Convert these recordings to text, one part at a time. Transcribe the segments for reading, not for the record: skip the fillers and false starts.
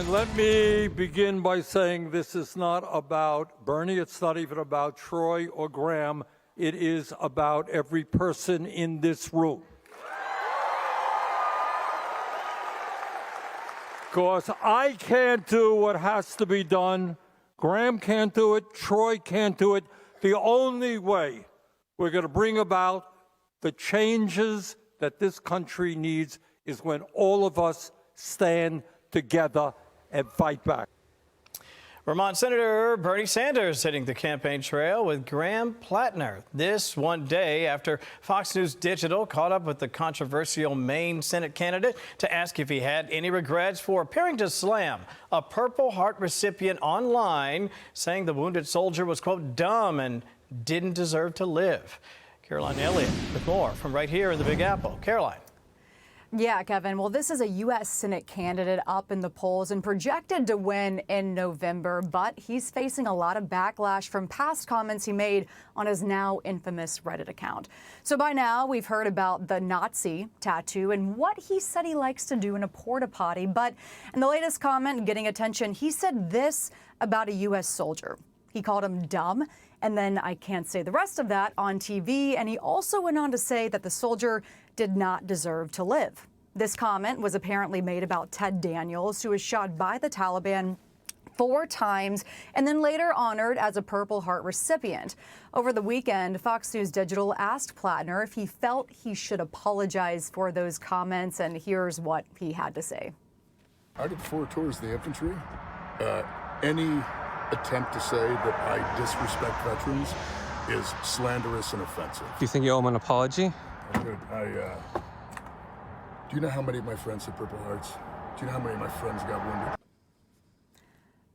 And let me begin by saying this is not about Bernie. It's not even about Troy or Graham. It is about every person in this room. Because I can't do what has to be done. Graham can't do it. Troy can't do it. The only way we're going to bring about the changes that this country needs is when all of us stand together and fight back. Vermont Senator Bernie Sanders hitting the campaign trail with Graham Platner. This one day after Fox News Digital caught up with the controversial Maine Senate candidate to ask if he had any regrets for appearing to slam a Purple Heart recipient online, saying the wounded soldier was, quote, dumb and didn't deserve to live. Caroline Elliott with more from right here in the Big Apple. Caroline. Yeah, Kevin. Well, this is a U.S. Senate candidate up in the polls and projected to win in November, but he's facing a lot of backlash from past comments he made on his now infamous Reddit account. So by now, we've heard about the Nazi tattoo and what he said he likes to do in a porta potty. But in the latest comment getting attention, he said this about a U.S. soldier. He called him dumb, and then I can't say the rest of that on TV. And he also went on to say that the soldier did not deserve to live. This comment was apparently made about Ted Daniels, who was shot by the Taliban 4 times and then later honored as a Purple Heart recipient. Over the weekend, Fox News Digital asked Platner if he felt he should apologize for those comments, and here's what he had to say. I did 4 tours of the infantry. Any attempt to say that I disrespect veterans is slanderous and offensive. Do you think you owe him an apology? Do you know how many of my friends had Purple Hearts? Do you know how many of my friends got wounded?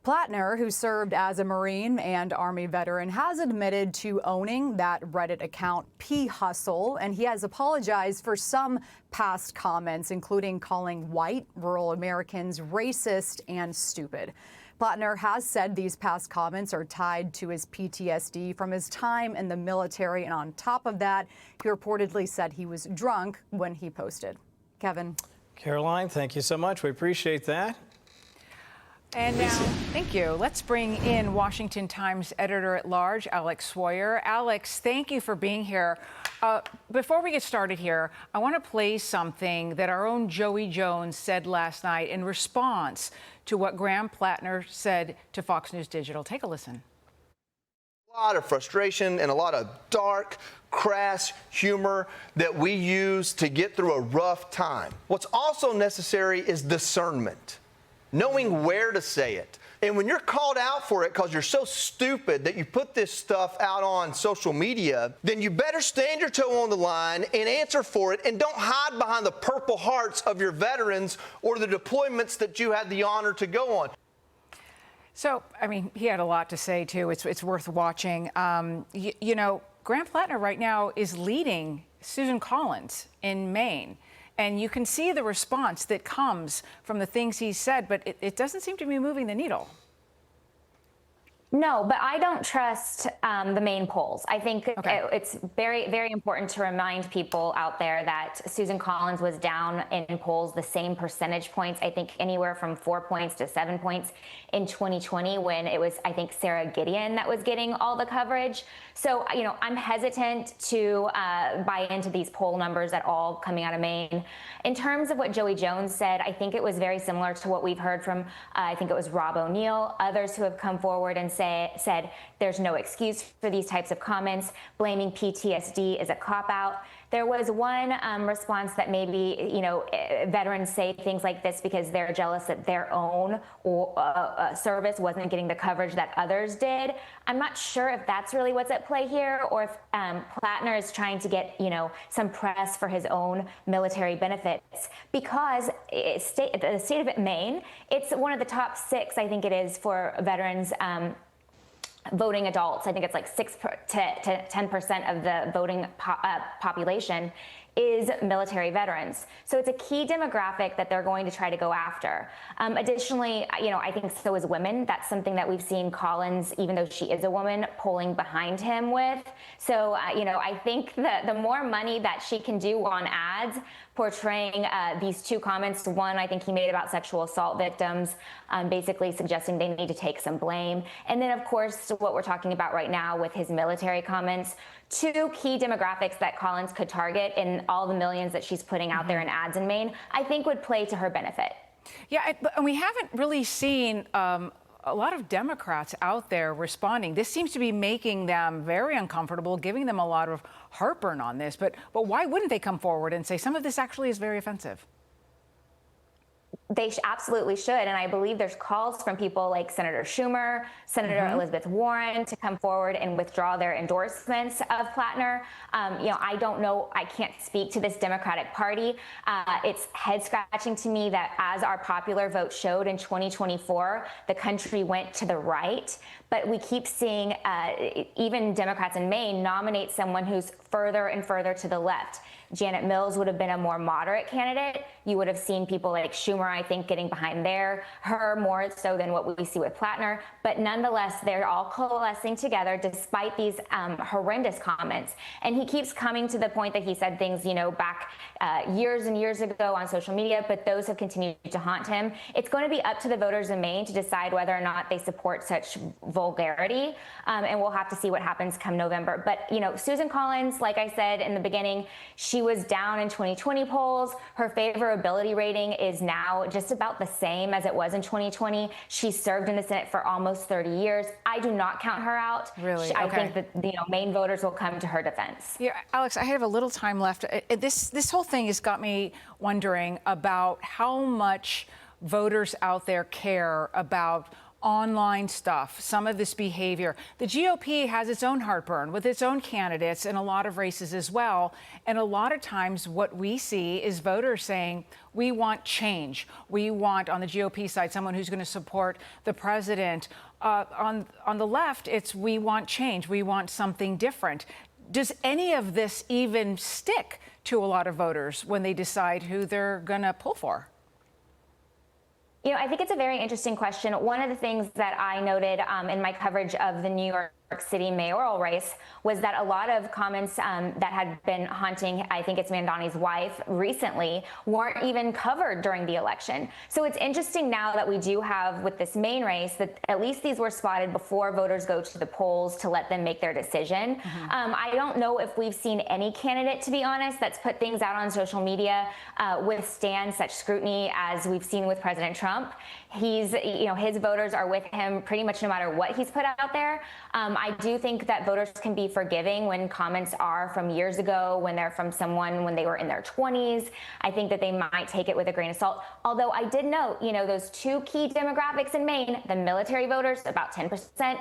Platner, who served as a Marine and Army veteran, has admitted to owning that Reddit account P Hustle, and he has apologized for some past comments, including calling white rural Americans racist and stupid. Platner has said these past comments are tied to his PTSD from his time in the military, and on top of that, he reportedly said he was drunk when he posted. Kevin. Caroline, thank you so much. We appreciate that. And now, thank you. Let's bring in Washington Times editor-at-large, Alex Sawyer. Alex, thank you for being here. Before we get started here, I want to play something that our own Joey Jones said last night in response to what Graham Platner said to Fox News Digital. Take a listen. A lot of frustration and a lot of dark, crass humor that we use to get through a rough time. What's also necessary is discernment, knowing where to say it. And when you're called out for it because you're so stupid that you put this stuff out on social media, then you better stand your toe on the line and answer for it, and don't hide behind the Purple Hearts of your veterans or the deployments that you had the honor to go on. So, I mean, he had a lot to say, too. It's worth watching. You know, Graham Platner right now is leading Susan Collins in Maine. And you can see the response that comes from the things he said, but it doesn't seem to be moving the needle. No, but I don't trust the Maine polls. I think it's very, very important to remind people out there that Susan Collins was down in polls the same percentage points, I think anywhere from 4 points to 7 points in 2020, when it was, I think, Sarah Gideon that was getting all the coverage. So, you know, I'm hesitant to buy into these poll numbers at all coming out of Maine. In terms of what Joey Jones said, I think it was very similar to what we've heard from, I think it was Rob O'Neill, others who have come forward and said there's no excuse for these types of comments. Blaming PTSD is a cop-out. There was one response that maybe, you know, veterans say things like this because they're jealous that their own service wasn't getting the coverage that others did. I'm not sure if that's really what's at play here, or if Platner is trying to get, you know, some press for his own military benefits, because the state of Maine, it's one of the top 6, I think it is, for veterans voting adults. I think it's like 6 to 10% of the voting population is military veterans. So it's a key demographic that they're going to try to go after. Additionally, you know, I think so is women. That's something that we've seen Collins, even though she is a woman, polling behind him with. So, you know, I think that the more money that she can do on ads portraying these two comments. One, I think he made about sexual assault victims, basically suggesting they need to take some blame. And then, of course, what we're talking about right now with his military comments. Two key demographics that Collins could target in all the millions that she's putting out there in ads in Maine, I think would play to her benefit. Yeah, and we haven't really seen a lot of Democrats out there responding. This seems to be making them very uncomfortable, giving them a lot of heartburn on this. But why wouldn't they come forward and say some of this actually is very offensive? They absolutely should. And I believe there's calls from people like Senator Schumer, Senator Elizabeth Warren to come forward and withdraw their endorsements of Platner. I don't know. I can't speak to this Democratic Party. It's head scratching to me that as our popular vote showed in 2024, the country went to the right. But we keep seeing even Democrats in Maine nominate someone who's further and further to the left. Janet Mills would have been a more moderate candidate. You would have seen people like Schumer, I think, getting behind her more so than what we see with Platner. But nonetheless, they're all coalescing together despite these horrendous comments. And he keeps coming to the point that he said things, back years and years ago on social media, but those have continued to haunt him. It's going to be up to the voters in Maine to decide whether or not they support such vulgarity. And we'll have to see what happens come November. But, Susan Collins, like I said in the beginning, she was down in 2020 polls. Her favorability rating is now just about the same as it was in 2020. She served in the Senate for almost 30 years. I do not count her out. Really? I think that Maine voters will come to her defense. Yeah, Alex, I have a little time left. This whole thing has got me wondering about how much voters out there care about online stuff, some of this behavior. The GOP has its own heartburn with its own candidates in a lot of races as well. And a lot of times what we see is voters saying, we want change. We want, on the GOP side, someone who's going to support the president. On the left, it's we want change. We want something different. Does any of this even stick to a lot of voters when they decide who they're going to pull for? I think it's a very interesting question. One of the things that I noted in my coverage of the New York City mayoral race was that a lot of comments that had been haunting, I think it's Mandani's wife recently, weren't even covered during the election. So it's interesting now that we do have with this Maine race that at least these were spotted before voters go to the polls to let them make their decision. I don't know if we've seen any candidate, to be honest, that's put things out on social media withstand such scrutiny as we've seen with President Trump. He's, his voters are with him pretty much no matter what he's put out there. I do think that voters can be forgiving when comments are from years ago, when they're from someone when they were in their 20s. I think that they might take it with a grain of salt. Although I did note, those two key demographics in Maine, the military voters, about 10%,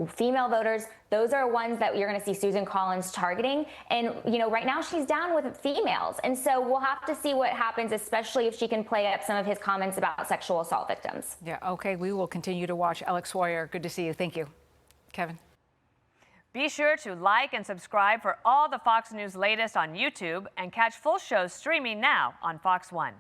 female voters, those are ones that you're going to see Susan Collins targeting. And, right now she's down with females. And so we'll have to see what happens, especially if she can play up some of his comments about sexual assault victims. Yeah, okay. We will continue to watch. Alex Sawyer, good to see you. Thank you. Kevin. Be sure to like and subscribe for all the Fox News latest on YouTube and catch full shows streaming now on Fox One.